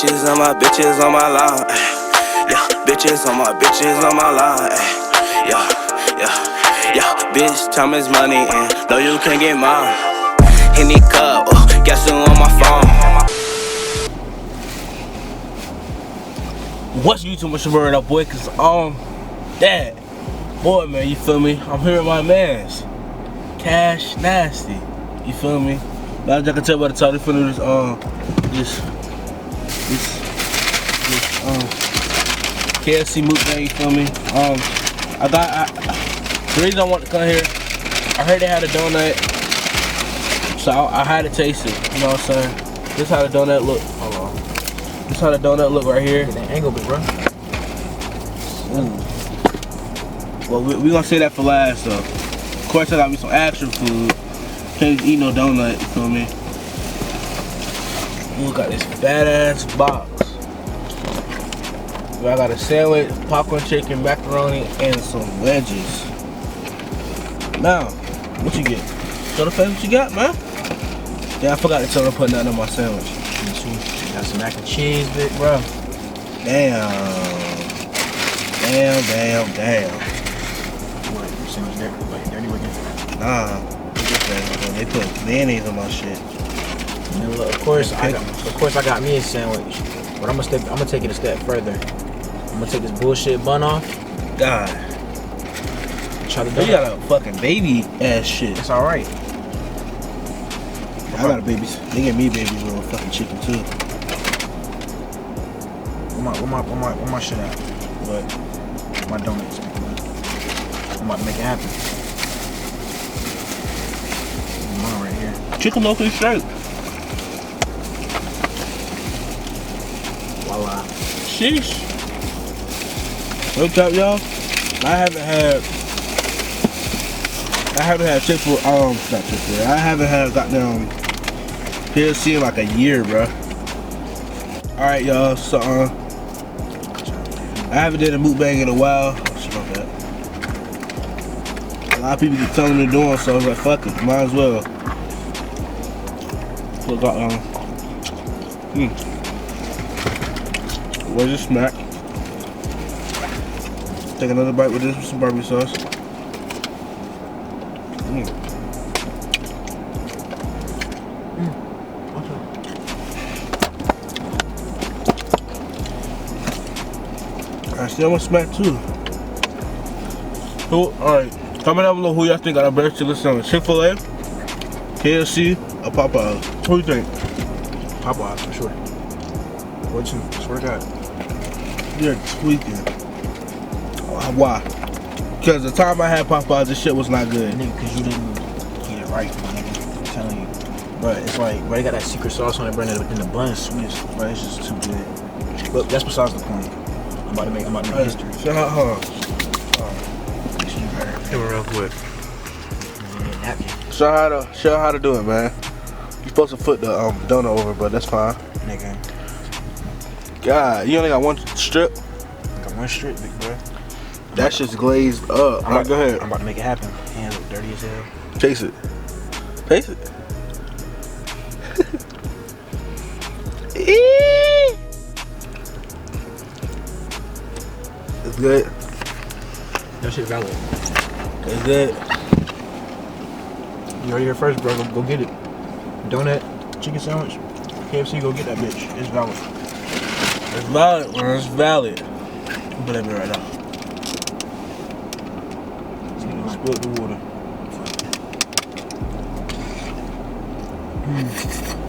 bitches on my bitches on my line. Yeah, bitches on my bitches on my line. Yeah, yeah, yeah. Bitch, time is money and no, you can't get mine. Henny cup, guess who on my phone? What's YouTube? What's your word up, boy? Cause Dad, boy, man, you feel me? I'm here with my mans, Cash Nasty. You feel me? Now as I can tell by the title, they finna this KFC Mukbang. You feel me? The reason I want to come here, I heard they had a donut, so I had to taste it. You know what I'm saying? This is how the donut look. Hold on. This is how the donut look right here. Get that angle, big bro. Ooh. Well, we gonna say that for last, though. Of course, I got me some actual food. Can't eat no donut, you feel me? We got this badass box. I got a sandwich, popcorn chicken, macaroni, and some wedges. Now, what you get? Show the face what you got, man. Yeah, I forgot to tell them to put nothing on my sandwich. Got some mac and cheese, big bro. Damn. What, your sandwich there? Like, dirty looking? Nah. They put mayonnaise on my shit. And look, of course I got me a sandwich. But I'm gonna take it a step further. I'm gonna take this bullshit bun off. God. Try to You got a fucking baby ass shit. It's alright. I got a baby. They get me baby little fucking chicken too. Where my shit at? But My donuts. I'm about to make it happen. Mine right here. chicken locally straight. Voila. Sheesh. What's up, y'all? I haven't had Chick-fil-A, not Chick-fil-A. I haven't had goddamn KFC in like a year, bro. Alright, y'all, so I haven't did a mukbang in a while. Oh, shit, my bad. A lot of people keep telling me to do it, so I was like, fuck it, might as well. So got where's this smack? Take another bite with this with some barbecue sauce. I still want smack too. Alright, comment down below who y'all think got a better chicken sandwich. Chick-fil-A, KFC, or Popeyes? Who you think? Popeyes for sure. What you? Swear to God. You're tweaking. Why? Because the time I had Popeyes, this shit was not good. Nigga, because you didn't get it right, my nigga. I'm telling you. But it's like, bro, they got that secret sauce on it, bro, and the bun is sweet, bro. It's just too good. But that's besides the point. I'm about to make history. Shout out, Give it real quick. Show how to do it, man. You're supposed to put the donut over, but that's fine. Nigga. God, you only got one strip? I got one strip, big bro. That shit's glazed up. Alright, go ahead. I'm about to make it happen. Hands look dirty as hell. Taste it. Taste it. It's good. That shit valid. It's good. You already here first, bro. Go get it. Donut, chicken sandwich, KFC, go get that bitch. It's valid. It's valid, bro. It's valid. Believe me right now. Split the water.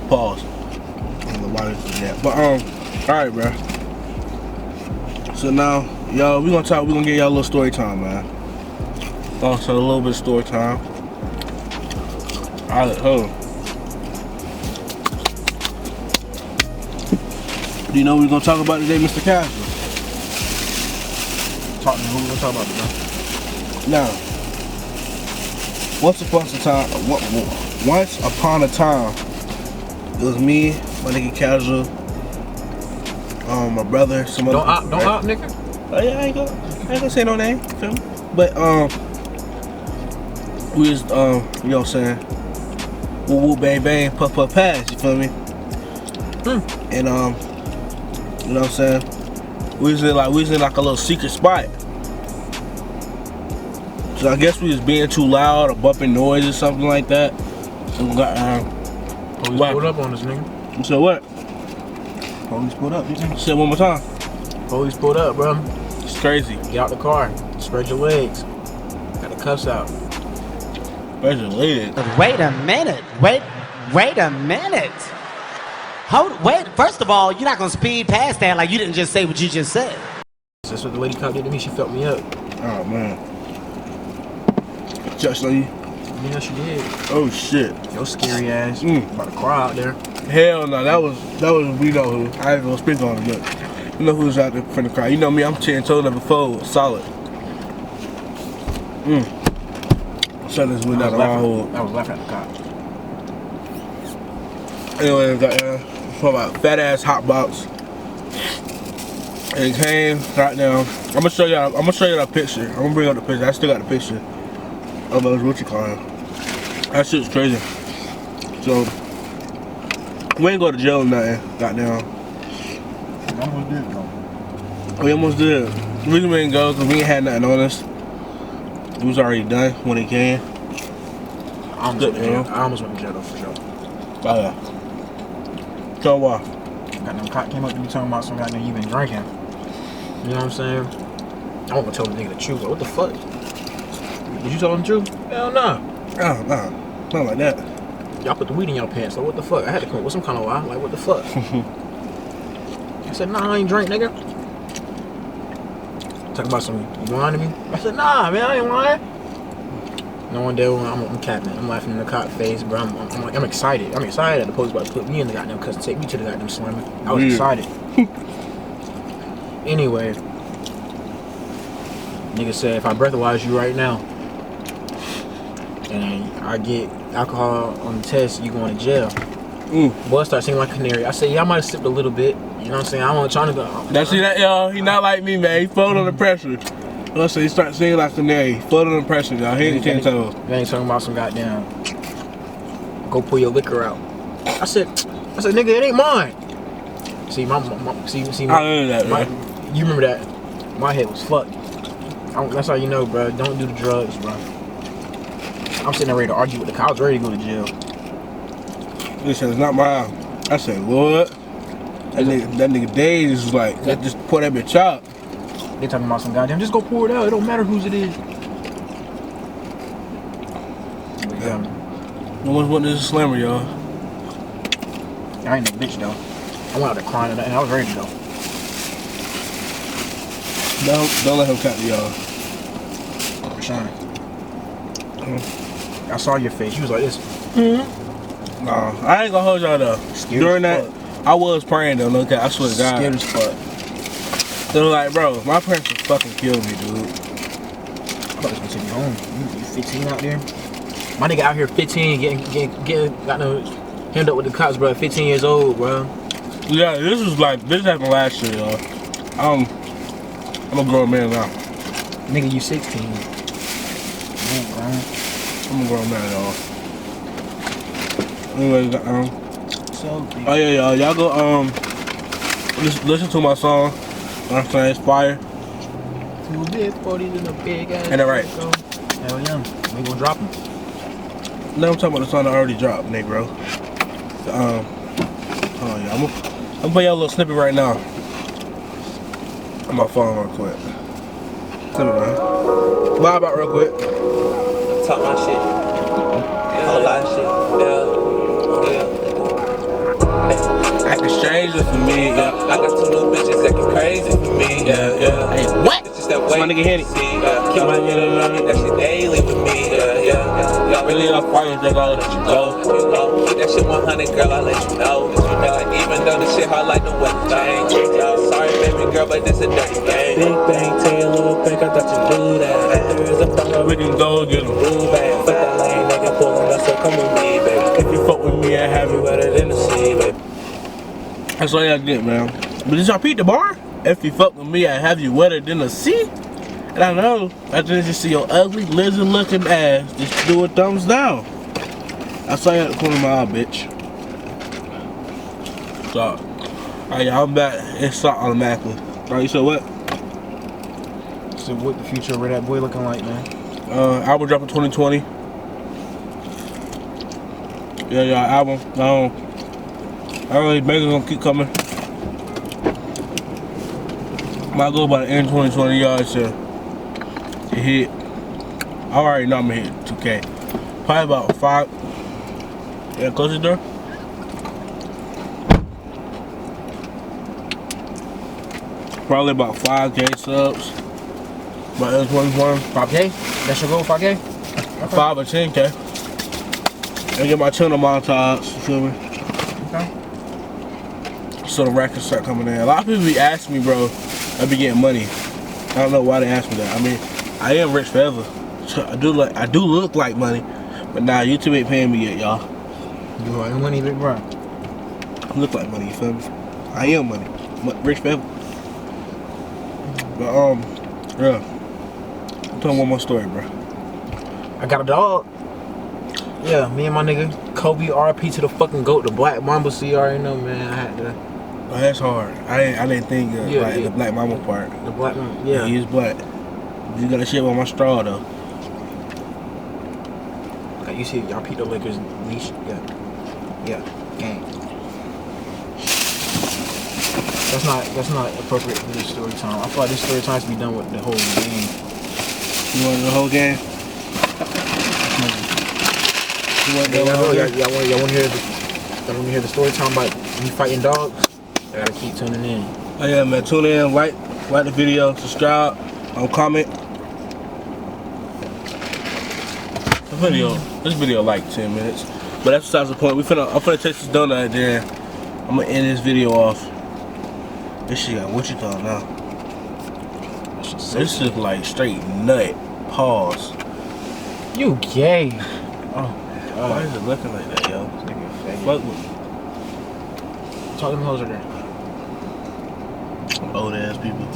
Pause. I don't know why this is that. But alright, bro. So now, y'all, we're gonna get y'all a little story time, man. So a little bit of story time. Alright, hold on. Do you know what we're gonna talk about today, Mr. Casual? Talk to me. Who we gonna talk about, bro? Now, once upon a time, it was me, my nigga Casual, my brother, some other people. Don't out, nigga. Oh yeah, I ain't gonna say no name, feel me? But we was you know what I'm saying, woo woo bang bang, puff puff pass, you feel me? And You know what I'm saying? We was in like a little secret spot. So I guess we was being too loud or bumping noise or something like that. And we got Police pulled up on us, nigga. You said what? Police pulled up, you think? Say it one more time. Police pulled up, bro. It's crazy. Get out the car. Spread your legs. Got the cuffs out. Spread your legs. Wait a minute. Wait a minute. Wait, first of all, you're not gonna speed past that like you didn't just say what you just said. That's what the lady cop did to me. She felt me up. Oh man. Just on you? Yeah, she did. Oh shit. Yo scary ass. About to cry out there. Hell no, that was we know who. I ain't gonna speak on it, but you know who's out there from the crowd. You know me, I'm 10 toes number 4, solid. Shut this window out the hole. I was laughing at the cop. Anyway, got for about fat ass hot box. And it came right now. I'm gonna show y'all that picture. I'm gonna bring up the picture. I still got the picture of those what you call it. That shit's crazy. So we ain't go to jail or nothing. Goddamn. We almost did though. We almost did. The reason we didn't go is because we ain't had nothing on us. It was already done when it came. I almost went to jail though for sure. Oh yeah. So what? Goddamn cop came up to me talking about some goddamn you been drinking. You know what I'm saying? I wasn't gonna tell the nigga the truth. Like, what the fuck? Did you tell him the truth? Hell no. Oh no, not like that. Y'all put the weed in your pants. Like what the fuck? I had to come up with some kind of lie. Like what the fuck? I said nah, I ain't drink, nigga. Talking about some you lying to me? I said nah, man, I ain't lying. No one there. I'm capping. I'm laughing in the cop face, bro. I'm excited. I'm excited that the police about to put me in the goddamn custody, take me to the goddamn slammer. I was excited. Anyway, nigga said if I breathalyze you right now and I get alcohol on the test, you going to jail. Boy start singing like a canary. I said, yeah, I might have sipped a little bit. You know what I'm saying? I wasn't trying to go. Now see that, y'all? He not like me, man. He fold under pressure. Let's say he start singing like a canary. Fold under pressure, y'all. He ain't 10 toes. You ain't talking about some goddamn go pull your liquor out. I said, nigga, it ain't mine. See, my I learned that, man. You remember that? My head was fucked. That's how you know, bro. Don't do the drugs, bro. I'm sitting there ready to argue with the cops, ready to go to jail. He said, it's not mine. I said, what? That nigga Days was like, just pour that bitch out. They talking about some goddamn, just go pour it out. It don't matter whose it is. But yeah. No one's wanting this slammer, y'all. I ain't no bitch, though. I went out there crying and I was ready to go. Don't let him cut me, y'all. Rashaun. I saw your face. You was like this. Nah, I ain't gonna hold y'all though. During that, I was praying though. Look, I swear to God. Scared as fuck. They were like, bro, my parents would fucking kill me, dude. I thought this was taking you home. You 15 out there? My nigga out here 15, got no hemmed up with the cops, bro. 15 years old, bro. Yeah, this happened last year, y'all. I'm a grown man now. Nigga, you 16. I'm a grown man, y'all. Anyway, oh yeah, y'all go listen to my song. I'm saying it's fire. Two big 40s in a big ass. Ain't that right? Hell yeah, we gonna drop them. No, I'm talking about the song that already dropped, Negro. Oh yeah, I'm gonna play y'all a little snippet right now. On my phone real quick. Snippet, man. Lie about real quick. Talk my shit. A whole lot of shit. Yeah. Acting stranger for me, yeah. I got two new bitches acting crazy for me. Yeah. Hey, what? It's just that That's way. my nigga Henny. Keep my head around that shit daily with me. Yeah. Really off fire, they gonna let you go. You know, keep that shit 100, girl, I'll let you know. You know, even though the shit hard like the weather change. Sorry, baby girl, but this a dirty game. Big bang, tell you a little break, I thought you knew that. There's a problem, We can go get a move back. Fuck that lane, nigga, pulling up, so come with me, baby. If you fuck with me, I have you. Better than the sea, baby. That's all y'all get, man. But did y'all peep the bar? If you fuck with me, I have you wetter than the sea. And I know, I just see your ugly, lizard-looking ass. Just do a thumbs down. I saw you at the corner of my eye, bitch. So, Alright, y'all, I'm back. It's start automatically. Alright, you said what? So what the future of that boy looking like, man? Album dropping 2020. Yeah, album. I really bangers gonna keep coming. My goal by the end of 2020, y'all, is to hit. I already know I'm gonna hit 2K. Probably about 5. Yeah, close the door. Probably about 5K subs. By the end of 2020. 5K? That's your goal, 5K? 5 or 10K. And get my channel monetized, you feel me? Okay. So the records start coming in. A lot of people be asking me, bro, I be getting money. I don't know why they ask me that. I mean, I am rich forever. So I do look like money, but nah, YouTube ain't paying me yet, y'all. You like money, big bro? I look like money, you feel me? I am money. Rich forever. But yeah. I'll tell one more story, bro. I got a dog. Yeah, me and my nigga Kobe, RP to the fucking GOAT, the Black Mamba. So you already know, man. I had to. Oh, that's hard. I didn't think of the Black Mama part. The Black Mamba, yeah. He is black. You got to shit on my straw though. Like you see, y'all Pete the Lakers leash. Yeah, gang. That's not appropriate for this story time. I feel like this story time should be done with the whole game. You want the whole game? You want the whole game? Y'all want to hear the story time about me fighting dogs? I gotta keep tuning in. Oh yeah, man. Tune in, like the video, subscribe, comment. This video like 10 minutes, but that's besides the point. I'm finna taste this donut, then I'm gonna end this video off. This shit got what you call now. This is like straight nut. Pause. You gay. Oh, why is it looking like that, yo? Fuck with me. Talk to them hoes right there. Old ass people.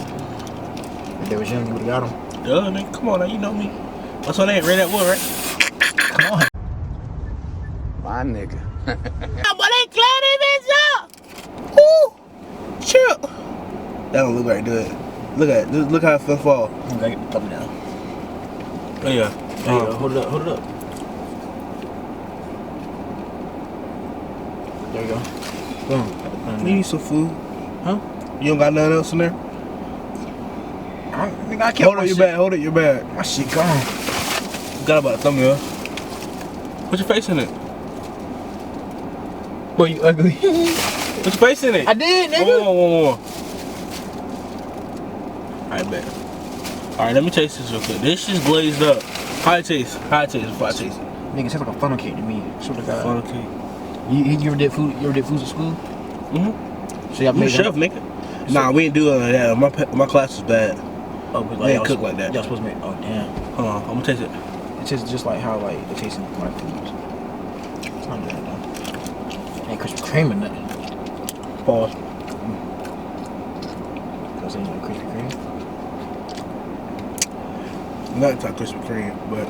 If they was young, you would've got them. Duh, nigga, come on now, you know me. What's her name? Red that wood, right? Come on. My nigga. But they clean him up. Woo! Chill. That don't look right good. Look at it. Just look how it fell fall. I gotta get the thumb down. Oh yeah. There you go. Hold it up. There you go. Boom. You need some food. Huh? You don't got nothing else in there? I can't Hold it your bag. My shit gone. Got about a thumbnail. Put your face in it. Boy, you ugly. Put your face in it. I did, nigga. One more. Alright, bet. Alright, let me taste this real quick. This shit's glazed up. How it tastes before I taste it. Nigga, it tastes like a funnel cake to me. Sort of guy. Funnel cake. You ever did food? You ever did food at school? Mm-hmm. So y'all You made chef, nigga. Nah, we ain't do it like that. My class is bad. Oh, but We ain't cook like that. Y'all supposed to make. Oh damn. Hold on, I'm gonna taste it. It tastes just like how like it tastes in my foods. It's not bad though. Ain't Krispy Kreme or nothing. Pause. Cause ain't no Krispy Kreme. Nothing like Krispy Kreme, but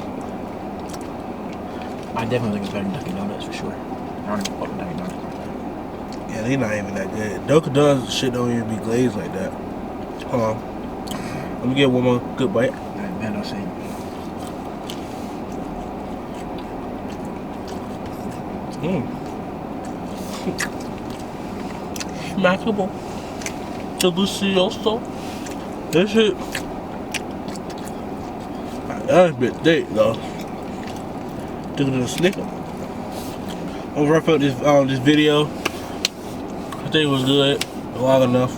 I definitely think it's better than Dunkin' Donuts for sure. I don't even fuck with Dunkin' Donuts. yeah, they not even that good. Dunkin' Donuts shit don't even be glazed like that. Hold on. Let me get one more good bite. Man, I'll say. Smackable. Delicioso. This shit. That's a bit thick though. Took it to the snicker. I'm gonna wrap up this video. I think it was good, long enough.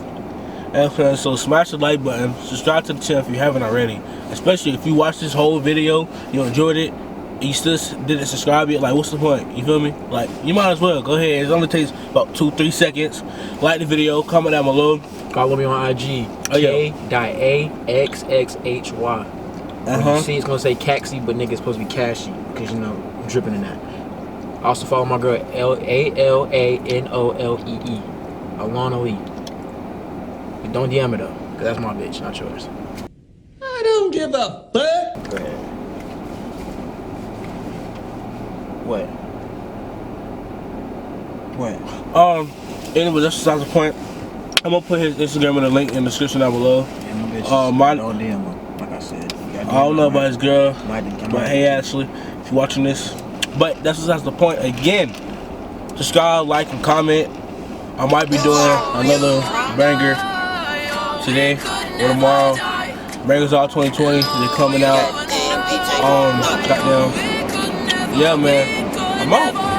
And so smash the like button, subscribe to the channel if you haven't already. Especially if you watched this whole video, you enjoyed it, and you still didn't subscribe yet, like what's the point? You feel me? Like you might as well go ahead. It only takes about 2-3 seconds. Like the video, comment down below. Follow me on IG. K.AXXHY. When you see it's gonna say Caxi, but nigga it's supposed to be Cashy because you know I'm dripping in that. Also follow my girl ALANOLEE. Alana Lee. But don't DM her though, cause that's my bitch, not yours. I don't give a fuck. Go ahead. What? Anyway, that's besides the point. I'm gonna put his Instagram in the link in the description down below. Yeah, my bitch. Mine- No DM, like I said. I don't know about his girl, Might- but hey Ashley, if you're watching this, but that's the point. Again, subscribe, like, and comment. I might be doing another banger today or tomorrow. Bangers all 2020, they're coming out. Goddamn, yeah, man, I'm out.